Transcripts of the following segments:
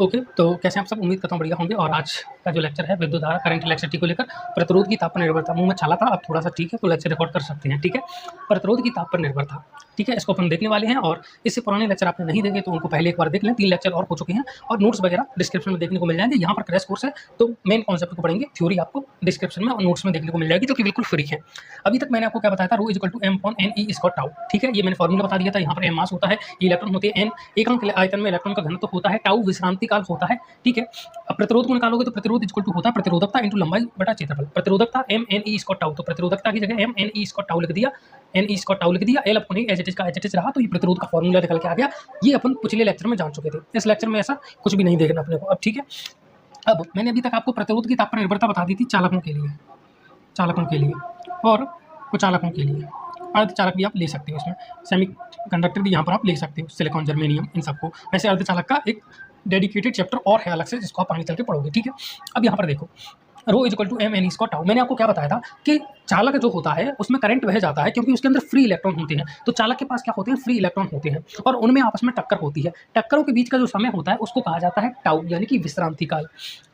Okay, तो कैसे हैं आप सब? उम्मीद करता हूँ बढ़िया होंगे। और आज का जो लेक्चर है विद्युत धारा करंट इलेक्ट्रिसिटी को लेकर प्रतिरोध की ताप पर निर्भरता। मुँह में छाला था, अब थोड़ा-सा ठीक है, तो लेक्चर रिकॉर्ड कर सकते हैं, ठीक है? प्रतिरोध की ताप पर निर्भरता, ठीक है? इसको अपन देखने वाले हैं और इससे पुराने लेक्चर आपने नहीं देखे तो उनको पहले एक बार देख लें। 3 लेक्चर और हो चुके हैं और नोट्स वगैरह डिस्क्रिप्शन में देखने को मिल जाएँगे। यहाँ पर क्रैश कोर्स है, तो मेन कॉन्सेप्ट को पढ़ेंगे, थ्योरी आपको डिस्क्रिप्शन में और नोट्स में देखने को मिल जाएगी, जो कि बिल्कुल फ्री है। अभी तक मैंने आपको क्या बताया था, ρ = m/n/e स्क्वायर टाउ, ठीक है? ये मैंने फॉर्मूला बता दिया था। यहाँ पर m मास होता है, ये इलेक्ट्रॉन होते हैं n, एक अंक आयतन में इलेक्ट्रॉन का घनत्व होता है, टाउ विश्रांति काल होता है, ठीक है? अब प्रतिरोध को निकालोगे तो प्रतिरोध इक्वल टू होता है प्रतिरोधकता इंटू लंबाई बटा क्षेत्रफल। प्रतिरोधकता m/n/e स्क्वायर टाउ, तो प्रतिरोधकता की जगह m/n/e स्क्वायर टाउ लिख दिया, n/e स्क्वायर टाउ लिख दिया, L अपन एज इट इज का एज इट इज रहा, तो ये प्रतिरोध का फॉर्मूला निकल के आ गया। ये अपन पिछले लेक्चर में जान चुके थे। इस लेक्चर में ऐसा कुछ भी नहीं देखना अपने को अब, ठीक है? अब मैंने अभी तक आपको प्रतिरोध की ताप पर निर्भरता बता दी थी चालकों के लिए और कुचालकों के लिए। अर्धचालक भी आप ले सकते हो, इसमें सेमी कंडक्टर भी यहाँ पर आप ले सकते हो, सिलिकॉन, जर्मेनियम, इन सबको। वैसे अर्धचालक का एक डेडिकेटेड चैप्टर और है अलग से, जिसको आप आगे चल के पढ़ोगे, ठीक है? अब यहाँ पर देखो, ρ = m/n/e स्क्वायर टाउ। मैंने आपको क्या बताया था कि चालक जो होता है उसमें करंट बह जाता है, क्योंकि उसके अंदर फ्री इलेक्ट्रॉन होते हैं। तो चालक के पास क्या होते हैं? फ्री इलेक्ट्रॉन होते हैं और उनमें आपस में टक्कर होती है। टक्करों के बीच का जो समय होता है उसको कहा जाता है टाउ, यानी कि विश्रांति काल।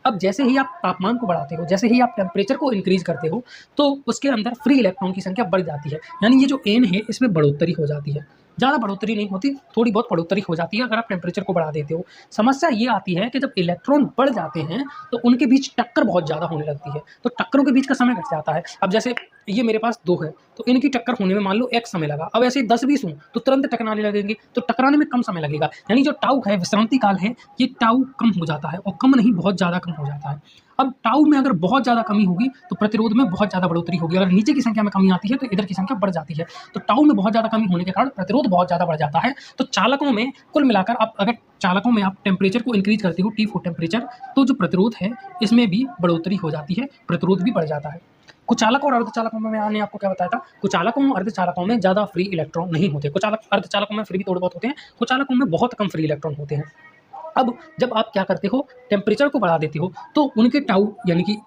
अब जैसे ही आप तापमान को बढ़ाते हो, जैसे ही आप टेम्परेचर को इंक्रीज करते हो, तो उसके अंदर फ्री इलेक्ट्रॉन की संख्या बढ़ जाती है, यानी ये जो n है इसमें बढ़ोतरी हो जाती है। ज़्यादा बढ़ोतरी नहीं होती, थोड़ी बहुत बढ़ोतरी हो जाती है अगर आप टेम्परेचर को बढ़ा देते हो। समस्या ये आती है कि जब इलेक्ट्रॉन बढ़ जाते हैं तो उनके बीच टक्कर बहुत ज़्यादा होने लगती है, तो टक्करों के बीच का समय घट जाता है। अब जैसे ये मेरे पास 2 है, तो इनकी टक्कर होने में मान लो x समय लगा। अब ऐसे 10-20 हों तो तुरंत टकराने लगेंगे, तो टकराने में कम समय लगेगा, यानी जो टाउ है, विश्रांति काल है, ये टाउ कम हो जाता है, और कम नहीं, बहुत ज़्यादा कम हो जाता है। अब टाउ में अगर बहुत ज़्यादा कमी होगी तो प्रतिरोध में बहुत ज़्यादा बढ़ोतरी होगी। अगर नीचे की संख्या में कमी आती है तो इधर की संख्या बढ़ जाती है। तो टाउ में बहुत ज़्यादा कमी होने के कारण प्रतिरोध बहुत ज़्यादा बढ़ जाता है। तो चालकों में कुल मिलाकर अगर चालकों में आप टेम्परेचर को इंक्रीज करते हो, T4 टेम्परेचर, तो जो प्रतिरोध है इसमें भी बढ़ोतरी हो जाती है, प्रतिरोध भी बढ़ जाता है। कुचालक और अर्धचालकों में मैंने आपको क्या बताया था? कुचालकों और अर्धचालकों में ज़्यादा फ्री इलेक्ट्रॉन नहीं होते। कुचालक अर्धचालकों में फिर भी थोड़े बहुत होते हैं, कुचालकों में बहुत कम फ्री इलेक्ट्रॉन होते हैं। अब जब आप क्या करते हो, टेम्परेचर को बढ़ा देते हो, तो उनके टाउ यानी कि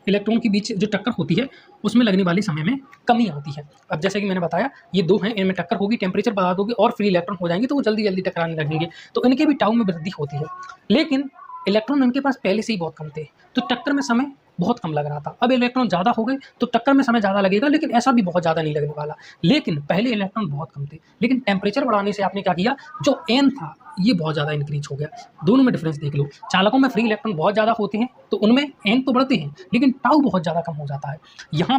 इलेक्ट्रॉन के बीच जो टक्कर होती है उसमें लगने वाले समय में कमी आती है। अब जैसे कि मैंने बताया, ये 2 हैं, इनमें टक्कर होगी, टेम्परेचर बढ़ा दोगे और फ्री इलेक्ट्रॉन हो जाएंगे, तो वो जल्दी जल्दी टकराने लगेंगे, तो इनके भी टाउ में वृद्धि होती है। लेकिन इलेक्ट्रॉन इनके पास पहले से ही बहुत कम थे, तो टक्कर में समय बहुत कम लग रहा था। अब इलेक्ट्रॉन ज़्यादा हो गए तो टक्कर में समय ज़्यादा लगेगा, लेकिन ऐसा भी बहुत ज़्यादा नहीं लगने वाला। लेकिन पहले इलेक्ट्रॉन बहुत कम थे, लेकिन टेम्परेचर बढ़ाने से आपने क्या किया, जो n था ये बहुत ज़्यादा इंक्रीज हो गया। दोनों में डिफरेंस देख लो। चालकों में फ्री इलेक्ट्रॉन बहुत ज़्यादा होते हैं, तो उनमें n तो बढ़ते हैं, लेकिन टाउ बहुत ज़्यादा कम हो जाता है। यहाँ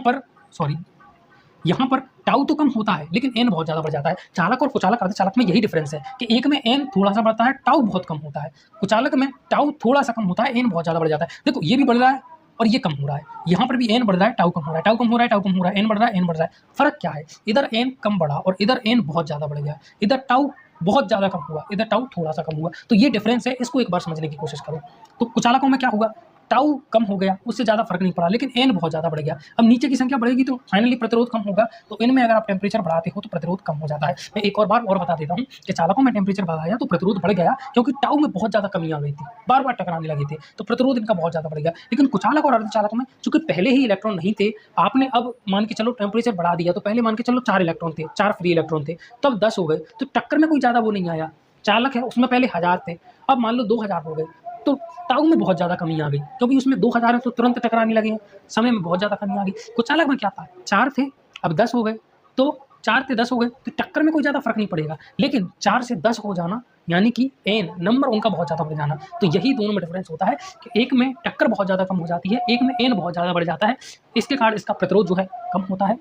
पर टाउ तो कम होता है, लेकिन n बहुत ज़्यादा बढ़ जाता है। चालक और कुचालक, अर्धचालक में यही डिफरेंस है कि एक में n थोड़ा सा बढ़ता है, टाउ बहुत कम होता है। कुचालक में टाउ थोड़ा सा कम होता है, n बहुत ज़्यादा बढ़ जाता है। देखो, ये भी बढ़ रहा है और ये कम हो रहा है, यहाँ पर भी n बढ़ रहा है, टाउ कम हो रहा है, टाउ कम हो रहा है, टाउ कम हो रहा है, n बढ़ रहा है, n बढ़ रहा है। फर्क क्या है? इधर n कम बढ़ा और इधर n बहुत ज़्यादा बढ़ गया, इधर टाउ बहुत ज़्यादा कम हुआ, इधर टाउ थोड़ा सा कम हुआ। तो ये डिफरेंस है, इसको एक बार समझने की कोशिश करो। तो कुचालकों में क्या हुआ, टाउ कम हो गया, उससे ज़्यादा फर्क नहीं पड़ा, लेकिन n बहुत ज़्यादा बढ़ गया। अब नीचे की संख्या बढ़ेगी तो फाइनली प्रतिरोध कम होगा, तो इनमें अगर आप टेम्परेचर बढ़ाते हो तो प्रतिरोध कम हो जाता है। मैं एक और बार और बता देता हूँ कि चालकों में टेम्परेचर बढ़ाया तो प्रतिरोध बढ़ गया, क्योंकि टाउ में बहुत ज़्यादा कमी आ गई थी, बार बार टकराने लगे थे, तो प्रतिरोध इनका बहुत ज़्यादा बढ़ गया। लेकिन कुचालक और अर्धचालकों में चूंकि पहले ही इलेक्ट्रॉन नहीं थे, आपने अब मान के चलो टेम्परेचर बढ़ा दिया, तो पहले मान के चलो 4 इलेक्ट्रॉन थे, 4 फ्री इलेक्ट्रॉन थे, तो अब 10 हो गए, तो टक्कर में कोई ज़्यादा वो नहीं आया। चालक है उसमें पहले 1000 थे, अब मान लो 2000 हो गए, तो टाउ में बहुत ज़्यादा कमी आ गई, क्योंकि उसमें 2000 है तो तुरंत टकराने लगे हैं, समय में बहुत ज़्यादा कमी आ गई। कुचालक में क्या था, 4 थे, अब 10 हो गए, तो 4 थे 10 हो गए, तो टक्कर में कोई ज़्यादा फर्क नहीं पड़ेगा। लेकिन 4 से 10 हो जाना यानी कि n नंबर उनका बहुत ज़्यादा बढ़ जाना, तो यही दोनों में डिफरेंस होता है कि एक में टक्कर बहुत ज़्यादा कम हो जाती है, एक में n बहुत ज़्यादा बढ़ जाता है। इसके कारण इसका प्रतिरोध जो है कम होता है,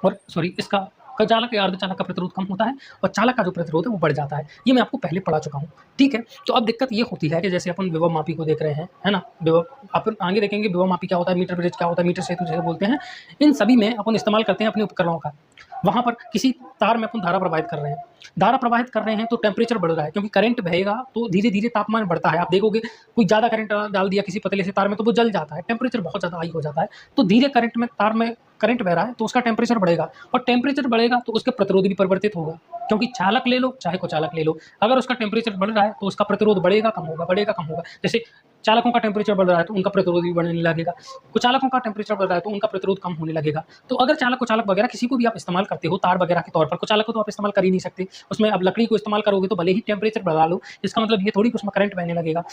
और इसका चालक या अर्धचालक का प्रतिरोध कम होता है और चालक का जो प्रतिरोध है वो बढ़ जाता है। ये मैं आपको पहले पढ़ा चुका हूँ, ठीक है? तो अब दिक्कत ये होती है कि जैसे अपन विभव मापी को देख रहे हैं, है ना? विभव अपन आगे देखेंगे, विभव मापी क्या होता है, मीटर ब्रिज क्या होता है, मीटर सेतु जिसे बोलते हैं। इन सभी में अपन इस्तेमाल करते हैं अपने उपकरणों का। वहाँ पर किसी तार में अपन धारा प्रवाहित कर रहे हैं, तो टेम्परेचर बढ़ रहा है, क्योंकि करंट बहेगा तो धीरे धीरे तापमान बढ़ता है। आप देखोगे कोई ज़्यादा करंट डाल दिया किसी पतले से तार में तो वो जल जाता है, टेम्परेचर बहुत ज़्यादा हाई हो जाता है। तो धीरे करंट में तार में करंट बह रहा है तो उसका टेम्परेचर बढ़ेगा, और टेम्परेचर बढ़ेगा तो उसका प्रतिरोध भी परिवर्तित होगा, क्योंकि चालक ले लो चाहे कुचालक ले लो, अगर उसका टेम्परेचर बढ़ रहा है तो उसका प्रतिरोध बढ़ेगा कम होगा, बढ़ेगा कम होगा। जैसे चालकों का टेम्परेचर बढ़ रहा है तो उनका प्रतिरोध भी बढ़ने लगेगा, कुचालकों का टेम्परेचर बढ़ रहा है तो उनका प्रतिरोध कम होने लगेगा। तो अगर चालक कुचालक वगैरह किसी को भी आप इस्तेमाल करते हो तार वगैरह के तौर पर, कुचालक को तो आप इस्तेमाल कर ही नहीं सकते, उसमें अब लकड़ी को इस्तेमाल करोगे तो भले ही टेम्परेचर बढ़ा लो, इसका मतलब ये थोड़ी कि उसमें करंट बहने लगेगा।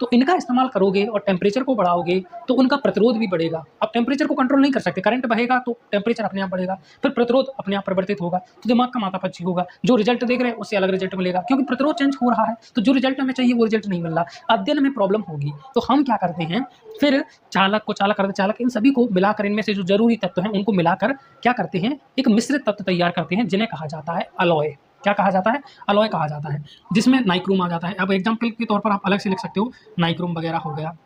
तो इनका इस्तेमाल करोगे और टेम्परेचर को बढ़ाओगे तो उनका प्रतिरोध भी बढ़ेगा। अब टेम्परेचर को कंट्रोल नहीं कर सकते, करंट बढ़ेगा तो टेम्परेचर अपने आप बढ़ेगा, फिर प्रतिरोध अपने आप परिवर्तित होगा, तो दिमाग का माथापच्ची होगा। जो रिजल्ट देख रहे हैं उससे अलग रिजल्ट मिलेगा, क्योंकि प्रतिरोध चेंज हो रहा है, तो जो रिजल्ट हमें चाहिए वो रिजल्ट नहीं मिल रहा, अध्ययन में प्रॉब्लम होगी। तो हम क्या करते हैं, फिर चालक को चालक अर्धचालक इन सभी को मिलाकर, इनमें से जो जरूरी तत्व हैं उनको मिलाकर क्या करते हैं, एक मिश्रित तत्व तैयार करते हैं, जिन्हें कहा जाता है अलॉय। क्या कहा जाता है? अलॉय कहा जाता है, जिसमें नाइक्रोम आ जाता है। अब एग्जाम्पल के तौर पर आप अलग से लिख सकते हो, नाइक्रोम वगैरह हो गया,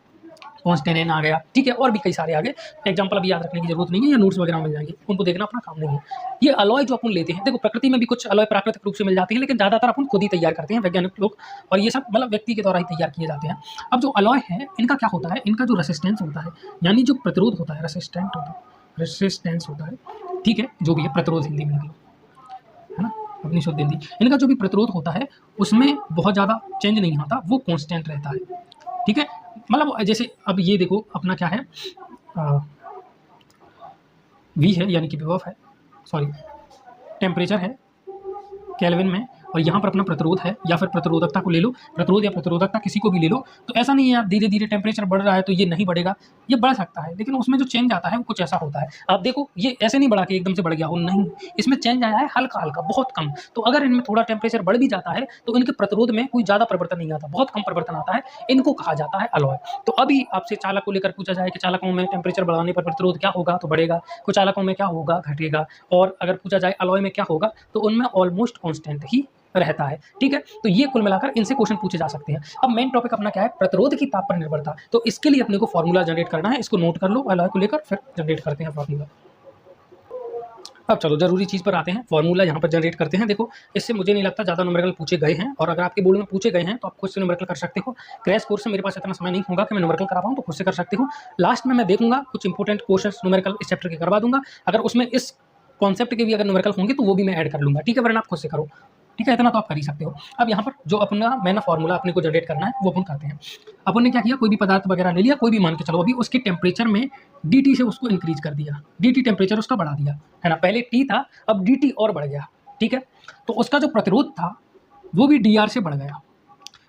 कॉन्स्टेनेन आ गया, ठीक है, और भी कई सारे आ गए। एग्जाम्पल अभी याद रखने की जरूरत नहीं है, या नोट्स वगैरह मिल जाएंगे, उनको देखना अपना काम नहीं है। ये अलॉय जो अपन लेते हैं, देखो प्रकृति में भी कुछ अलॉय प्राकृतिक रूप से मिल जाते हैं, लेकिन ज़्यादातर अपन खुद ही तैयार करते हैं वैज्ञानिक लोग, और ये सब मतलब व्यक्ति के द्वारा ही तैयार किए जाते हैं। अब जो अलॉय है इनका क्या होता है, इनका जो रेसिस्टेंस होता है, यानी जो प्रतिरोध होता है, रेसिस्टेंस होता है, ठीक है, जो भी है प्रतिरोध हिंदी में है ना, अपनी शुद्ध हिंदी, इनका जो भी प्रतिरोध होता है उसमें बहुत ज़्यादा चेंज नहीं होता, वो कांस्टेंट रहता है, ठीक है। मतलब जैसे अब ये देखो अपना क्या है, वी है यानी कि विभव है, सॉरी टेम्परेचर है केल्विन में, और यहाँ पर अपना प्रतिरोध है, या फिर प्रतिरोधकता को ले लो, प्रतिरोध या प्रतिरोधकता किसी को भी ले लो। तो ऐसा नहीं है आप धीरे धीरे टेम्परेचर बढ़ रहा है तो ये नहीं बढ़ेगा, ये बढ़ सकता है, लेकिन उसमें जो चेंज आता है वो कुछ ऐसा होता है। आप देखो ये ऐसे नहीं बढ़ा कि एकदम से बढ़ गया हो, नहीं, इसमें चेंज आया है हल्का हल्का, बहुत कम। तो अगर इनमें थोड़ा टेम्परेचर बढ़ भी जाता है तो इनके प्रतिरोध में कोई ज़्यादा परिवर्तन नहीं आता, बहुत कम परिवर्तन आता है, इनको कहा जाता है अलॉय। तो अभी आपसे चालक को लेकर पूछा जाए कि चालकों में टेम्परेचर बढ़ाने पर प्रतिरोध क्या होगा, तो बढ़ेगा, कुछ चालकों में क्या होगा, घटेगा, और अगर पूछा जाए अलॉय में क्या होगा तो उनमें ऑलमोस्ट कॉन्स्टेंट ही रहता है, ठीक है। तो ये कुल मिलाकर इनसे क्वेश्चन पूछे जा सकते हैं। अब मेन टॉपिक अपना क्या है, प्रतिरोध की ताप पर निर्भरता। तो इसके लिए अपने को फॉर्मूला जनरेट करना है, इसको नोट कर लो, अलॉय को लेकर फिर जनरेट करते हैं फॉर्मूला। अब चलो जरूरी चीज़ पर आते हैं, फॉर्मूला यहाँ पर जनरेट करते हैं। देखो इससे मुझे नहीं लगता ज़्यादा न्यूमेरिकल पूछे गए हैं, और अगर आपके बोर्ड में पूछे गए हैं तो आप खुद से न्यूमेरिकल कर सकते हो। क्रैश कोर्स से मेरे पास इतना समय नहीं होगा कि मैं न्यूमेरिकल करा पाऊँ, तो खुद से कर सकते हो। लास्ट में मैं देखूंगा कुछ इंपॉर्टेंट क्वेश्चन न्यूमेरिकल इस चैप्टर के करवा दूंगा, अगर उसमें इस कॉन्सेप्ट के भी अगर न्यूमेरिकल होंगे तो वो भी मैं ऐड कर लूँगा, ठीक है, वरना आप खुद से करो, ठीक है, इतना तो आप कर ही सकते हो। अब यहाँ पर जो अपना मैंने फॉर्मूला अपने को जनरेट करना है वो अपन करते हैं। अपन ने क्या किया, कोई भी पदार्थ वगैरह ले लिया, कोई भी मान के चलो, अभी उसके टेम्परेचर में dt से उसको इंक्रीज कर दिया, dt टेम्परेचर उसका बढ़ा दिया, है ना, पहले t था अब dt और बढ़ गया, ठीक है। तो उसका जो प्रतिरोध था वो भी dr से बढ़ गया।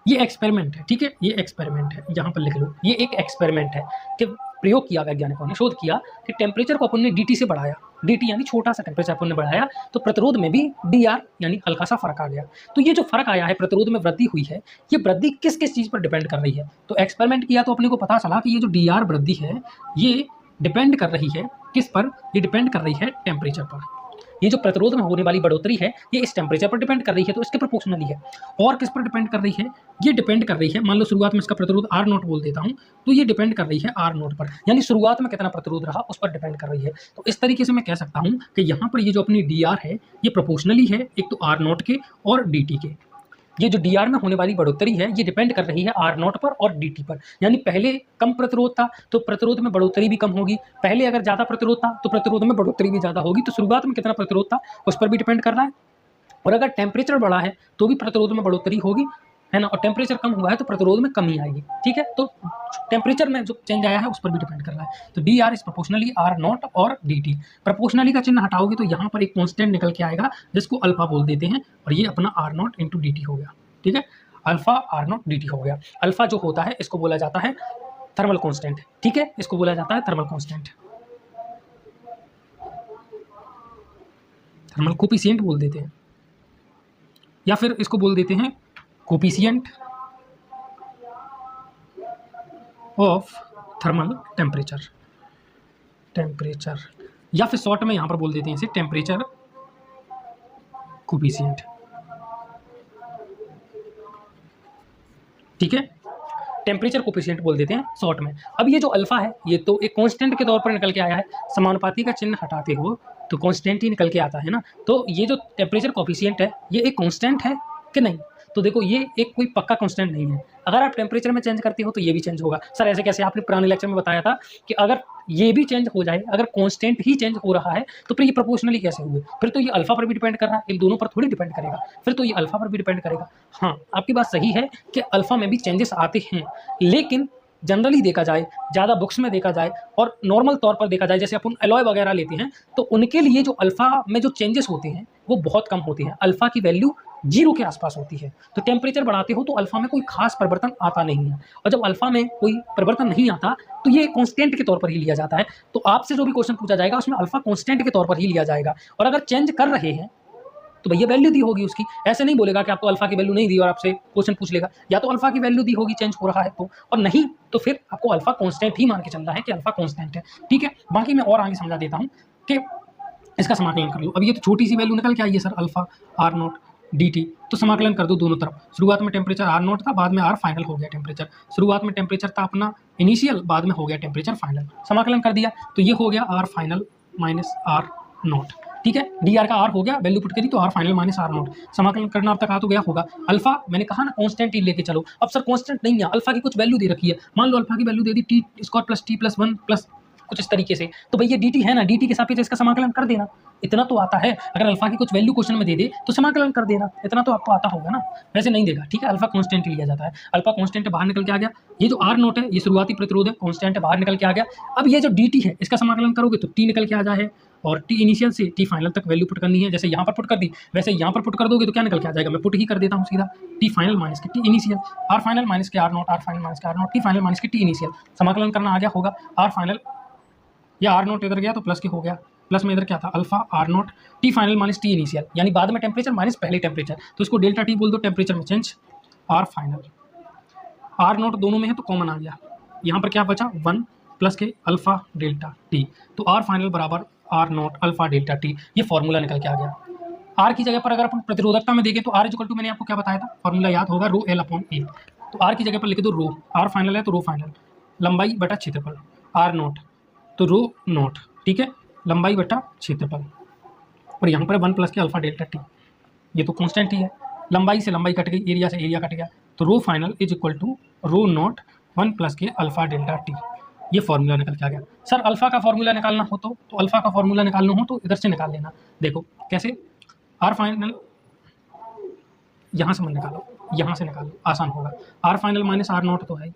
ये एक्सपेरिमेंट है, ठीक है, ये एक्सपेरिमेंट है, यहाँ पर लिख लो, ये एक एक्सपेरिमेंट है कि प्रयोग किया वैज्ञानिकों ने, शोध किया कि टेम्परेचर को अपन ने dt से बढ़ाया, dt यानी छोटा सा टेम्परेचर अपन ने बढ़ाया, तो प्रतिरोध में भी dr यानी हल्का सा फर्क आ गया। तो ये जो फर्क आया है, प्रतिरोध में वृद्धि हुई है, ये वृद्धि किस किस चीज़ पर डिपेंड कर रही है। तो एक्सपेरिमेंट किया तो अपने को पता चला कि ये जो dr वृद्धि है ये डिपेंड कर रही है किस पर, ये डिपेंड कर रही है टेम्परेचर पर। ये जो प्रतिरोध में होने वाली बढ़ोतरी है ये इस टेम्परेचर पर डिपेंड कर रही है, तो इसके प्रोपोर्शनली है। और किस पर डिपेंड कर रही है, ये डिपेंड कर रही है, मान लो शुरुआत में इसका प्रतिरोध R0 बोल देता हूँ, तो ये डिपेंड कर रही है R0 पर, यानी शुरुआत में कितना प्रतिरोध रहा उस पर डिपेंड कर रही है। तो इस तरीके से मैं कह सकता हूँ कि यहाँ पर ये जो अपनी dr है ये प्रोपोर्शनली है एक तो R0 के और dt के। ये जो dr में होने वाली बढ़ोतरी है ये डिपेंड कर रही है R0 पर और dt पर, यानी पहले कम प्रतिरोध था तो प्रतिरोध में बढ़ोतरी भी कम होगी, पहले अगर ज़्यादा प्रतिरोध था तो प्रतिरोध में बढ़ोतरी भी ज़्यादा होगी। तो शुरुआत में कितना प्रतिरोध था उस पर भी डिपेंड कर रहा है, और अगर टेम्परेचर बढ़ा है तो भी प्रतिरोध में बढ़ोतरी होगी, है ना, और टेम्परेचर कम हुआ है तो प्रतिरोध में कमी आएगी, ठीक है। तो टेम्परेचर में जो चेंज आया है उस पर भी डिपेंड कर रहा है। तो dr इज प्रोपोर्शनली R0 और dt। प्रोपोर्शनली का चिन्ह हटाओगे तो यहाँ पर एक कांस्टेंट निकल के आएगा जिसको अल्फा बोल देते हैं, और ये अपना R0 इंटू dt हो गया, ठीक है, अल्फा R0 dt हो गया। अल्फा जो होता है इसको बोला जाता है थर्मल कांस्टेंट, ठीक है, इसको बोला जाता है थर्मल कांस्टेंट, थर्मल कोफिशिएंट बोल देते हैं, या फिर इसको बोल देते हैं कोफिशिएंट ऑफ थर्मल टेम्परेचर, या फिर शॉर्ट में यहाँ पर बोल देते हैं इसे टेम्परेचर कोफिशिएंट, ठीक है, टेम्परेचर कोफिशिएंट बोल देते हैं शॉर्ट में। अब ये जो अल्फा है ये तो एक कांस्टेंट के तौर पर निकल के आया है, समानुपाती का चिन्ह हटाते हो तो कांस्टेंट ही निकल के आता है ना। तो ये जो टेम्परेचर कोफिशिएंट है ये एक कांस्टेंट है कि नहीं, तो देखो ये एक कोई पक्का कांस्टेंट नहीं है, अगर आप टेम्परेचर में चेंज करते हो तो ये भी चेंज होगा। सर ऐसे कैसे, आपने पुराने लेक्चर में बताया था कि अगर ये भी चेंज हो जाए, अगर कांस्टेंट ही चेंज हो रहा है तो फिर ये प्रोपोर्शनली कैसे हुए, फिर तो ये अल्फा पर भी डिपेंड कर रहा है, इन दोनों पर थोड़ी डिपेंड करेगा, फिर तो ये अल्फा पर भी डिपेंड करेगा। हाँ आपकी बात सही है कि अल्फा में भी चेंजेस आते हैं, लेकिन जनरली देखा जाए, ज़्यादा बुक्स में देखा जाए और नॉर्मल तौर पर देखा जाए, जैसे अपन एलॉय वगैरह लेते हैं तो उनके लिए जो अल्फ़ा में जो चेंजेस होते हैं वो बहुत कम होते हैं। अल्फ़ा की वैल्यू 0 के आसपास होती है। तो टेम्परेचर बढ़ाते हो तो अल्फ़ा में कोई खास परिवर्तन आता नहीं है, और जब अल्फ़ा में कोई परिवर्तन नहीं आता तो ये कांस्टेंट के तौर पर ही लिया जाता है। तो आपसे जो भी क्वेश्चन पूछा जाएगा उसमें अल्फ़ा कांस्टेंट के तौर पर ही लिया जाएगा, और अगर चेंज कर रहे हैं तो भैया वैल्यू दी होगी उसकी। ऐसे नहीं बोलेगा कि आपको अल्फा की वैल्यू नहीं दी और आपसे क्वेश्चन पूछ लेगा, या तो अल्फा की वैल्यू दी होगी चेंज हो रहा है तो, और नहीं तो फिर आपको अल्फा कांस्टेंट ही मान के चलना है कि अल्फा कांस्टेंट है। ठीक है, बाकी मैं और आगे समझा देता हूँ कि इसका समाकलन कर लो। अब ये तो छोटी सी वैल्यू निकल के आई है sir, alpha R naught D T, तो समाकलन कर दो दोनों तरफ। शुरुआत में टेम्परेचर आर नॉट था, बाद में आर फाइनल हो गया टेम्परेचर। शुरुआत में टेम्परेचर था अपना इनिशियल, बाद में हो गया टेम्परेचर फाइनल। समाकलन कर दिया तो ये हो गया R final minus R naught. ठीक है, डी आर का आर हो गया, वैल्यू पुट करी तो R final minus R naught. समाकलन करना अब तक आ तो गया होगा। अल्फा मैंने कहा ना कांस्टेंट ही लेके चलो। अब सर कांस्टेंट नहीं है, अल्फा की कुछ वैल्यू दे रखी है, मान लो अल्फा की वैल्यू दे दी T square plus T plus 1 plus कुछ इस तरीके से, तो भैया डी टी है ना, डी टी के सापेक्ष इसका समाकलन कर देना। इतना तो आता है, अगर अल्फा की कुछ वैल्यू क्वेश्चन में दे दे तो समाकलन कर देना, इतना तो आपको आता होगा ना। वैसे नहीं देगा, ठीक है, अल्फा कांस्टेंट ही लिया जाता है। अल्फा कांस्टेंट बाहर निकल के आ गया, ये जो आर नोट है ये शुरुआती प्रतिरोध है, कांस्टेंट है, बाहर निकल के आ गया। अब ये जो डी टी है इसका समाकलन करोगे तो टी निकल के आ जाए, और टी इनिशियल से टी फाइनल तक वैल्यू पुट करनी है। जैसे यहाँ पर पुट कर दी वैसे यहाँ पर पुट कर दोगे तो क्या निकल के आ जाएगा, मैं पुट ही कर देता हूँ सीधा, टी फाइनल माइनस के T initial, R final minus के R naught, R final minus के R naught, T final minus के टी इनिशियल। समाकलन करना आ गया होगा, आर फाइनल या आर नॉट इधर गया तो प्लस के हो गया, प्लस में इधर क्या था alpha R naught T final minus T initial, यानी बाद में टेम्परेचर माइनस पहले टेम्परेचर, तो इसको डेल्टा टी बोल दो, टेम्परेचर में change, R final R naught दोनों में है तो कॉमन आ गया, यहाँ पर क्या बचा 1 प्लस के अल्फा डेल्टा टी, तो आर फाइनल बराबर R naught alpha delta T, ये फॉर्मूला निकल के आ गया। आर की जगह पर अगर अपन प्रतिरोधकता में देखें तो आर इक्वल टू मैंने आपको क्या बताया था, फॉर्मूला याद होगा, रो एल अपॉन ए, तो आर की जगह पर लिख दो रो, आर फाइनल है तो रो फाइनल, लंबाई बटा क्षेत्रफल, आर नॉट तो रो नॉट, ठीक है, लंबाई बटा क्षेत्रफल, और यहाँ पर 1 प्लस के अल्फा डेल्टा टी, ये तो कांस्टेंट ही है, लंबाई से लंबाई कट गई, एरिया से एरिया कट गया, तो rho final is equal to rho naught 1 plus के अल्फा डेल्टा टी, ये फॉर्मूला निकल के आ गया। सर अल्फा का फॉर्मूला निकालना हो तो अल्फा का फॉर्मूला निकालना हो तो इधर से निकाल लेना, देखो कैसे, आर फाइनल यहाँ से मत निकालो, यहाँ से निकालो, आसान होगा, R final minus R naught तो है,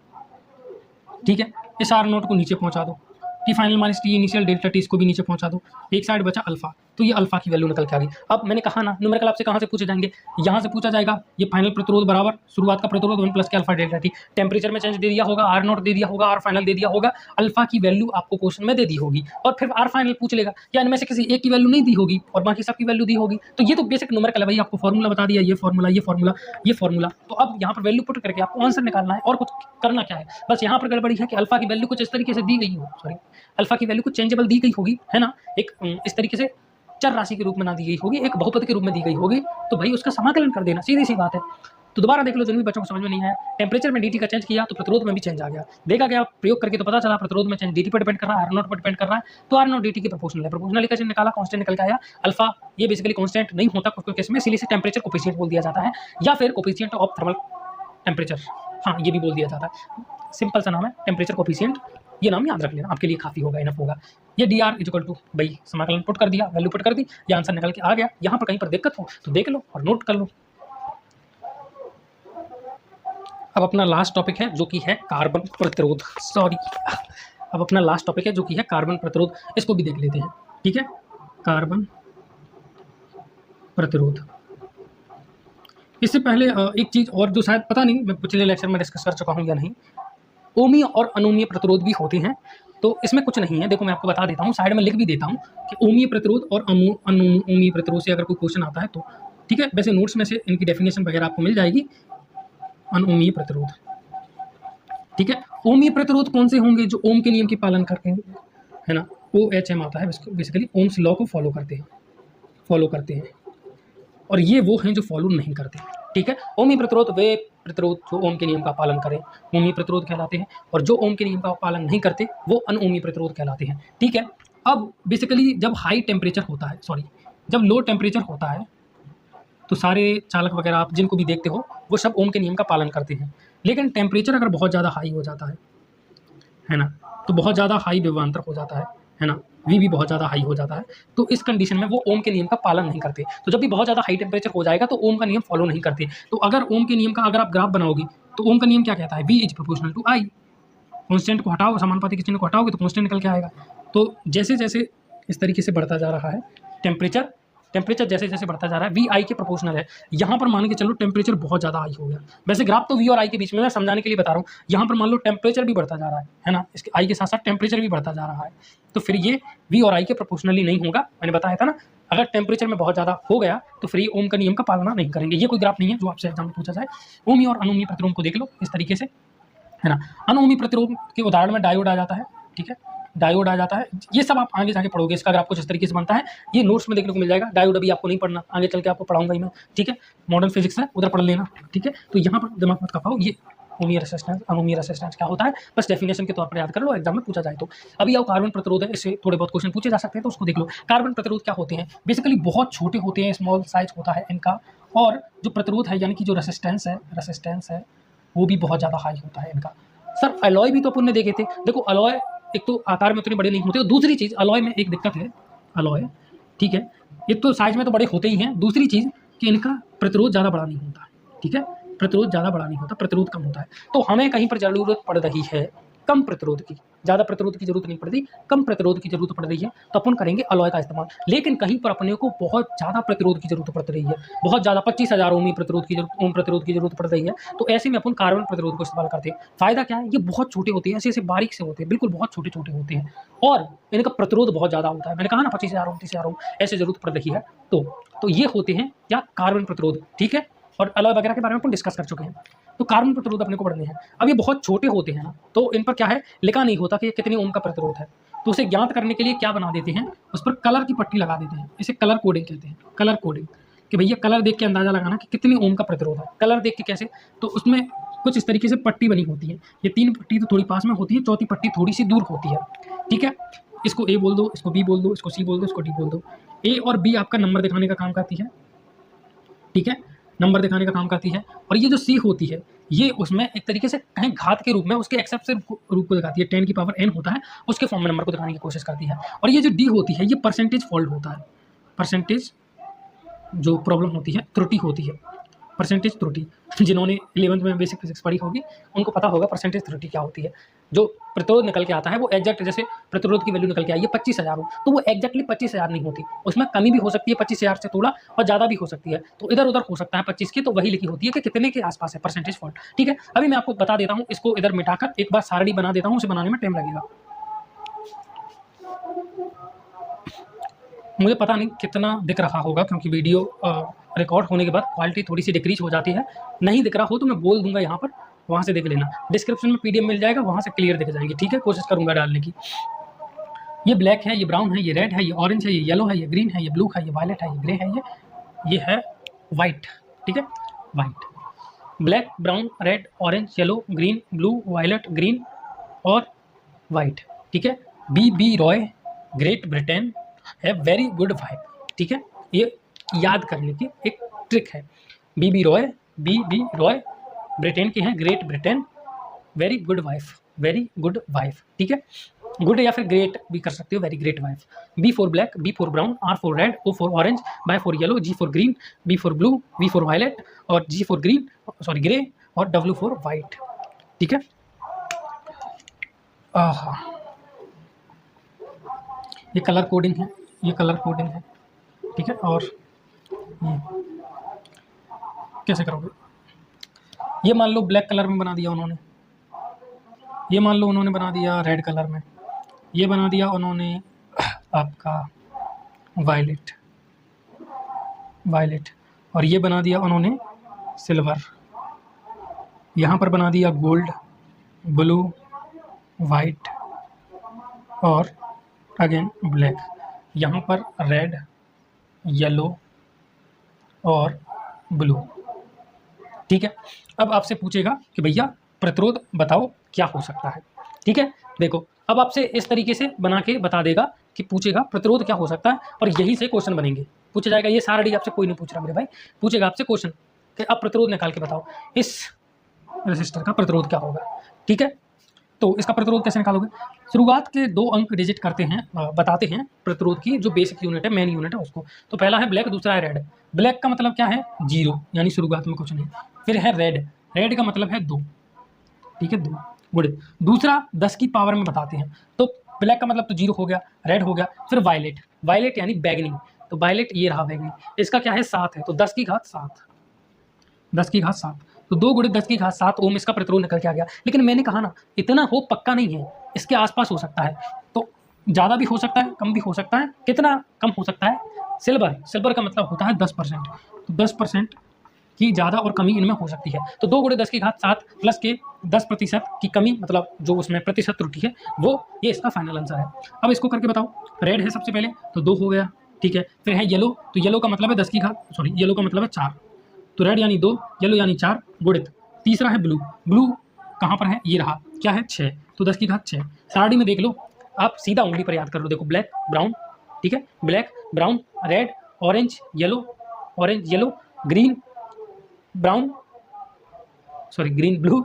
ठीक है, इस आर नॉट को नीचे पहुँचा दो, T final minus T initial delta T इसको भी नीचे पहुंचा दो, एक साइड बचा अल्फा, तो ये अल्फा की वैल्यू निकल के आ गई। अब मैंने कहा ना न्यूमेरिकल आपसे कहाँ से पूछे जाएंगे, यहाँ से पूछा जाएगा, ये फाइनल प्रतिरोध बराबर शुरुआत का प्रतिरोध 1 प्लस के अल्फा डेल्टा टी, टेम्परेचर में चेंज दे दिया होगा, आर नॉट दे दिया होगा, आर फाइनल दे दिया होगा, अल्फा की वैल्यू आपको क्वेश्चन में दे दी होगी, और फिर आर फाइनल पूछ लेगा, या इनमें से किसी एक की वैल्यू नहीं दी होगी और बाकी सबकी वैल्यू दी होगी, तो ये तो बेसिक न्यूमेरिकल है भाई, आपको फॉर्मूला बता दिया, ये फॉर्मूला ये फॉर्मूला ये फॉर्मूला, तो अब यहाँ पर वैल्यू पुट करके आपको आंसर निकालना है, और कुछ करना क्या है, बस यहाँ पर गड़बड़ी है कि अल्फा की वैल्यू कुछ इस तरीके से दी गई हो, सॉरी अल्फा की वैल्यू कुछ चेंजेबल दी गई होगी, है ना, एक इस तरीके से चर राशि के रूप में ना दी गई होगी, एक बहुपद के रूप में दी गई होगी, तो भाई उसका समाकलन कर देना, सीधी सी बात है। तो दोबारा देख लो, जिन भी बच्चों को समझ में नहीं आया, टेम्परेचर में डीटी का चेंज किया तो प्रतिरोध में भी चेंज आ गया, देखा गया प्रयोग करके तो पता चला प्रतिरोध में चेंज डीटी पर डिपेंड कर रहा है, आर नॉट पर डिपेंड कर रहा है, तो आर नॉट डीटी की प्रोपोर्शनल है, प्रोपोर्शनल का निकाला, कांस्टेंट निकल के आया, अल्फा ये बेसिकली कांस्टेंट नहीं होता कुछ केस में, इसीलिए से टेम्परेचर कोफिशिएंट बोल दिया जाता है, या फिर कोफिशिएंट ऑफ थर्मल टेम्परेचर, हाँ ये भी बोल दिया जाता है, सिंपल सा नाम है टेम्परेचर कोफिशिएंट, ये नाम याद रख लेना, आपके लिए काफ़ी होगा, इनफ होगा। ये डी आर इक्वल टू भाई समाकलन पुट कर दिया, वैल्यू पुट कर दी, ये आंसर निकल के आ गया। यहाँ पर कहीं पर दिक्कत हो तो देख लो और नोट कर लो। अब अपना लास्ट टॉपिक है जो कि है कार्बन प्रतिरोध, सॉरी अब अपना लास्ट टॉपिक है जो कि है कार्बन प्रतिरोध, इसको भी देख लेते हैं, ठीक है, कार्बन प्रतिरोध। इससे पहले एक चीज़ और जो शायद पता नहीं मैं पिछले लेक्चर में डिस्कस कर चुका हूँ या नहीं, ओमीय और अनोमीय प्रतिरोध भी होते हैं, तो इसमें कुछ नहीं है, देखो मैं आपको बता देता हूँ, साइड में लिख भी देता हूँ कि ओमीय प्रतिरोध और अनोमीय प्रतिरोध से अगर कोई क्वेश्चन आता है तो ठीक है, वैसे नोट्स में से इनकी डेफिनेशन वगैरह आपको मिल जाएगी। अनोमीय प्रतिरोध, ठीक है, ओमीय प्रतिरोध कौन से होंगे, जो ओम के नियम की पालन करते हैं, है ना, OHM आता है, बेसिकली ओम्स लॉ को फॉलो करते हैं, और ये वो हैं जो फॉलो नहीं करते, ठीक है। ओमीय प्रतिरोध वे प्रतिरोध जो ओम के नियम का पालन करें ओमीय प्रतिरोध कहलाते हैं, और जो ओम के नियम का पालन नहीं करते वो अनओमीय प्रतिरोध कहलाते हैं, ठीक है। अब बेसिकली जब हाई टेम्परेचर होता है, सॉरी जब लो टेम्परेचर होता है तो सारे चालक वगैरह आप जिनको भी देखते हो वो सब ओम के नियम का पालन करते हैं, लेकिन टेम्परेचर अगर बहुत ज़्यादा हाई हो जाता है ना, तो बहुत ज़्यादा हाई विभवांतर हो जाता है ना, वी भी बहुत ज़्यादा हाई हो जाता है, तो इस कंडीशन में वो ओम के नियम का पालन नहीं करते। तो जब भी बहुत ज़्यादा हाई टेम्परेचर हो जाएगा तो ओम का नियम फॉलो नहीं करते। तो अगर ओम के नियम का अगर आप ग्राफ बनाओगे तो ओम का नियम क्या कहता है, V is proportional to I, constant को हटाओ, समानुपाती के चिन्ह को हटाओगे तो कॉन्स्टेंट निकल के आएगा। तो जैसे जैसे इस तरीके से बढ़ता जा रहा है टेम्परेचर जैसे जैसे बढ़ता जा रहा है वी आई के प्रोपोर्शनल है। यहाँ पर मान के चलो टेम्परेचर बहुत ज़्यादा हाई हो गया। वैसे ग्राफ तो वी और आई के बीच में, मैं समझाने के लिए बता रहा हूँ। यहाँ पर मान लो टेम्परेचर भी बढ़ता जा रहा है ना, इसके आई के साथ साथ टेम्परेचर भी बढ़ता जा रहा है, तो फिर ये वी और आई के प्रोपोर्शनली नहीं होगा। मैंने बताया था ना, अगर टेम्परेचर में बहुत ज़्यादा हो गया तो फिर ये ओम का नियम का पालना नहीं करेंगे। ये कोई ग्राफ नहीं है जो आपसे एग्जाम में पूछा जाए। ओमी और अनोमी प्रतिरोध को देख लो इस तरीके से, है ना। अनोमी प्रतिरोध के उदाहरण में डायोड आ जाता है, ठीक है, डायोड आ जाता है। ये सब आप आगे जाके पढ़ोगे, इसका ग्राफ कुछ इस तरीके से बनता है, ये नोट्स में देखने को मिल जाएगा। डायोड अभी आपको नहीं पढ़ना, आगे चल के आपको पढ़ाऊंगा ही मैं, ठीक है। मॉडर्न फिजिक्स है, उधर पढ़ लेना, ठीक है। तो यहाँ पर दिमाग मत खपाओ, ये ओमी रेसिस्टेंस अनोमी रेसिस्टेंस क्या होता है, बस डेफिनेशन के तौर पर याद कर लो, एग्जाम में पूछा जाए तो। अभी आओ कार्बन प्रतिरोध है, इससे थोड़े बहुत क्वेश्चन पूछे जा सकते हैं, तो उसको देख लो। कार्बन प्रतिरोध क्या होते हैं, बेसिकली बहुत छोटे होते हैं, स्मॉल साइज होता है इनका, और जो प्रतिरोध है यानी कि जो रेसिस्टेंस है वो भी बहुत ज़्यादा हाई होता है इनका। सर अलॉय भी तो अपन ने देखे थे, देखो अलॉय एक तो आकार में उतने बड़े नहीं होते, और दूसरी चीज़ अलॉय में एक दिक्कत है, अलॉय ठीक है, एक तो साइज में तो बड़े होते ही हैं, दूसरी चीज़ कि इनका प्रतिरोध ज़्यादा बड़ा नहीं होता, ठीक है, प्रतिरोध ज़्यादा बड़ा नहीं होता, प्रतिरोध कम होता है। तो हमें कहीं पर ज़रूरत पड़ रही है कम प्रतिरोध की, ज़्यादा प्रतिरोध की जरूरत नहीं पड़ रही, कम प्रतिरोध की जरूरत पड़ रही है, तो अपन करेंगे अलॉय का इस्तेमाल। लेकिन कहीं पर अपने को बहुत ज़्यादा प्रतिरोध की जरूरत पड़ रही है, बहुत ज़्यादा 25,000 ओम प्रतिरोध की जरूरत पड़ रही है, तो ऐसे में अपन कार्बन प्रतिरोध को इस्तेमाल करते हैं। फायदा क्या है, ये बहुत छोटे होते हैं, ऐसे ऐसे बारीक से होते हैं, बिल्कुल बहुत छोटे छोटे होते हैं, और इनका प्रतिरोध बहुत ज़्यादा होता है। मैंने कहा ना 25,000 ओम 30,000 ओम ऐसे जरूरत पड़ रही है, तो ये होते हैं क्या, कार्बन प्रतिरोध, ठीक है। और अलॉय वगैरह के बारे में अपन डिस्कस कर चुके हैं। तो कार्बन प्रतिरोध अपने को पढ़ने हैं। अब ये बहुत छोटे होते हैं ना, तो इन पर क्या है, लिखा नहीं होता कि ये कितने ओम का प्रतिरोध है, तो उसे ज्ञात करने के लिए क्या बना देते हैं, उस पर कलर की पट्टी लगा देते हैं। इसे कलर कोडिंग कहते हैं, कलर कोडिंग, कि भैया कलर देख के अंदाजा लगाना कि कितने ओम का प्रतिरोध है। कलर देख के कैसे, तो उसमें कुछ इस तरीके से पट्टी बनी होती है, ये 3 पट्टी तो थोड़ी पास में होती है, चौथी पट्टी थोड़ी सी दूर होती है, ठीक है। इसको ए बोल दो, इसको बी बोल दो, इसको सी बोल दो, इसको डी बोल दो। ए और बी आपका नंबर दिखाने का काम करती है, ठीक है, नंबर दिखाने का काम करती है। और ये जो सी होती है, ये उसमें एक तरीके से कहीं घात के रूप में उसके एक्सेप्शन रूप को दिखाती है, 10 की पावर n होता है, उसके फॉर्म में नंबर को दिखाने की कोशिश करती है। और ये जो डी होती है, ये परसेंटेज फॉल्ट होता है, परसेंटेज जो प्रॉब्लम होती है, त्रुटि होती है, परसेंटेज त्रुटि। जिन्होंने 11th में बेसिक फिजिक्स पढ़ी होगी उनको पता होगा परसेंटेज त्रुटि क्या होती है। जो प्रतिरोध निकल के आता है वो एग्जैक्ट, जैसे प्रतिरोध की वैल्यू निकल के आई है 25,000 हो, तो वो एग्जैक्टली 25,000 नहीं होती, उसमें कमी भी हो सकती है 25,000 से थोड़ा, और ज़्यादा भी हो सकती है, तो इधर उधर हो सकता है 25 की, तो वही लिखी होती है कि कितने के आसपास है, परसेंटेज फॉल्ट, ठीक है। अभी मैं आपको बता देता हूँ, इसको इधर मिटाकर एक बार सारणी बना देता हूँ, उसे बनाने में टाइम लगेगा। मुझे पता नहीं कितना दिख रहा होगा, क्योंकि वीडियो रिकॉर्ड होने के बाद क्वालिटी थोड़ी सी डिक्रीज हो जाती है। नहीं दिख रहा हो तो मैं बोल दूंगा यहाँ पर, वहाँ से देख लेना, डिस्क्रिप्शन में PDF मिल जाएगा, वहाँ से क्लियर दिख जाएंगी, ठीक है। कोशिश करूँगा डालने की। ये ब्लैक है, ये ब्राउन है, ये रेड है, ये ऑरेंज है, ये येलो है, ये ग्रीन है, ये ब्लू है, ये वायलेट है, ये ग्रे है, ये है वाइट, ठीक है, white. Black, brown, red, orange, yellow, green, blue, violet, green और वाइट, ठीक है। बी रॉय, ग्रेट ब्रिटेन है, वेरी गुड वाइफ, ठीक है। ये याद करने की एक ट्रिक है। बी रॉय ब्रिटेन की है, great Britain, very good wife, ठीक है। गुड या फिर ग्रेट भी कर सकते हो, very great wife. B for black, B for brown, R for red, O for orange, Y for yellow, G for green, B for blue, V for violet और G for grey और W for white, ठीक है। ये colour coding है, ठीक है। और ये कैसे करोगे, ये मान लो ब्लैक कलर में बना दिया उन्होंने, ये मान लो उन्होंने बना दिया रेड कलर में, ये बना दिया उन्होंने आपका वायलेट, और ये बना दिया उन्होंने सिल्वर, यहाँ पर बना दिया गोल्ड, ब्लू, वाइट और अगेन ब्लैक, यहाँ पर रेड, येलो और ब्लू, ठीक है। अब आपसे पूछेगा कि भैया प्रतिरोध बताओ क्या हो सकता है, ठीक है। देखो अब आपसे इस तरीके से बना के बता देगा कि पूछेगा प्रतिरोध क्या हो सकता है, और यही से क्वेश्चन बनेंगे, पूछा जाएगा। ये सारा डी आपसे कोई नहीं पूछ रहा मेरे भाई, पूछेगा आपसे क्वेश्चन कि अब प्रतिरोध निकाल के बताओ इस रेसिस्टर का प्रतिरोध क्या होगा, ठीक है। तो इसका प्रतिरोध कैसे निकालोगे, शुरुआत के 2 अंक डिजिट करते हैं, बताते हैं प्रतिरोध की जो बेसिक यूनिट है, मेन यूनिट है उसको। तो पहला है ब्लैक, दूसरा है रेड। ब्लैक का मतलब क्या है, 0 यानी शुरुआत में कुछ नहीं। फिर है रेड का मतलब है 2, ठीक है, 2। गुड। दूसरा 10 की पावर में बताते हैं, तो ब्लैक का मतलब तो 0 हो गया, रेड हो गया, फिर वायलेट, वायलेट यानी बैगनी, तो वायलेट ये रहा बैगनी, इसका क्या है 7 है, तो 10 की घात 7, 10 की घात 7, तो 2 गुणे 10 की घात 7 ओम इसका प्रतिरोध निकल के आ गया। लेकिन मैंने कहा ना इतना हो पक्का नहीं है, इसके आसपास हो सकता है, तो ज़्यादा भी हो सकता है, कम भी हो सकता है। कितना कम हो सकता है? सिल्वर, सिल्वर का मतलब होता है 10%, तो 10% की ज़्यादा और कमी इनमें हो सकती है। तो 2 गुणे 10 की घात 7 प्लस के 10% की कमी, मतलब जो उसमें प्रतिशत त्रुटि है वो, ये इसका फाइनल आंसर है। अब इसको करके बताओ। रेड है सबसे पहले, तो 2 हो गया, ठीक है। फिर है येलो, तो येलो का मतलब है 10 की घात, सॉरी येलो का मतलब है 4, तो रेड यानी 2, येलो यानी 4 गुणित। तीसरा है ब्लू, ब्लू कहाँ पर है? ये रहा, क्या है 6, तो 10 की घात 6। सारणी में देख लो, आप सीधा उंगली पर याद कर लो, देखो ब्लैक ब्राउन, ठीक है, black brown red orange yellow green brown, sorry green blue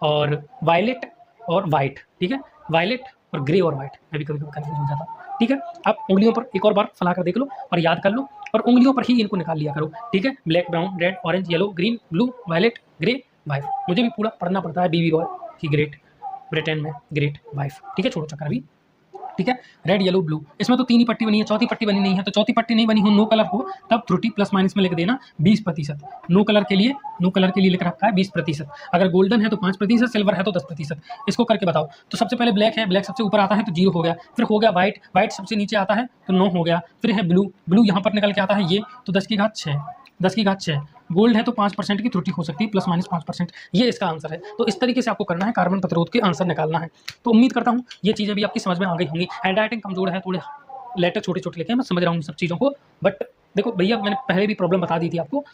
और वायलेट और वाइट, ठीक है, वायलेट और ग्रे और वाइट, मैं भी कभी कभी कन्फ्यूज हो जाता हूँ, ठीक है। आप उंगलियों पर एक और बार फैला कर देख लो और याद कर लो, और उंगलियों पर ही इनको निकाल लिया करो, ठीक है। Black brown red orange yellow green blue violet grey white, मुझे भी पूरा पढ़ना पड़ता है बीबी रॉय की ग्रेट ब्रिटेन में ग्रेट वाइफ, ठीक है, छोड़ो चक्कर अभी, ठीक है। रेड येलो ब्लू, इसमें तो 3 ही पट्टी बनी है, चौथी पट्टी बनी नहीं है, तो चौथी पट्टी नहीं बनी हो, नो कलर हो, तब त्रुटि प्लस माइनस में लिख देना 20%। नो कलर के लिए लिख रखा है 20%। अगर गोल्डन है तो 5%, सिल्वर है तो 10%। इसको करके बताओ। तो सबसे पहले ब्लैक है, ब्लैक सबसे ऊपर आता है तो 0 हो गया, फिर हो गया वाइट, वाइट सबसे नीचे आता है तो 9 हो गया, फिर है ब्लू, ब्लू यहाँ पर निकल के आता है ये, तो 10 की घात 6, 10 की घात 6। गोल्ड है तो 5% की त्रुटि हो सकती है, प्लस माइनस 5%, ये इसका आंसर है। तो इस तरीके से आपको करना है, कार्बन प्रतिरोध के आंसर निकालना है। तो उम्मीद करता हूँ ये चीज़ें भी आपकी समझ में आ गई होंगी। हैंड राइटिंग कमजोर है, थोड़े लेटर छोटे छोटे लिखे हैं, मैं समझ रहा हूँ इन सब चीज़ों को, बट देखो भैया मैंने पहले भी प्रॉब्लम बता दी थी आपको,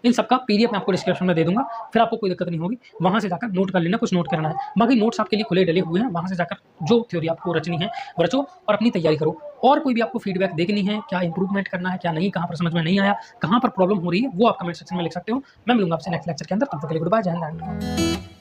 इन सबका पीडीएफ मैं आपको डिस्क्रिप्शन में दे दूंगा, फिर आपको कोई दिक्कत नहीं होगी, वहाँ से जाकर नोट कर लेना, कुछ नोट करना है, बाकी नोट्स आपके लिए खुले डले हुए हैं, वहाँ से जाकर जो थ्योरी आपको रचनी है वो रचो और अपनी तैयारी करो। और कोई भी आपको फीडबैक देखनी है, क्या इंप्रूवमेंट करना है, क्या नहीं, कहाँ पर समझ में नहीं आया, कहाँ पर प्रॉब्लम हो रही है, वो आप कमेंट सेक्शन में लिख सकते हो। मैं मिलूंगा आपसे नेक्स्ट लेक्चर के अंदर, तब तक के लिए गुड बाय, जय हिंद।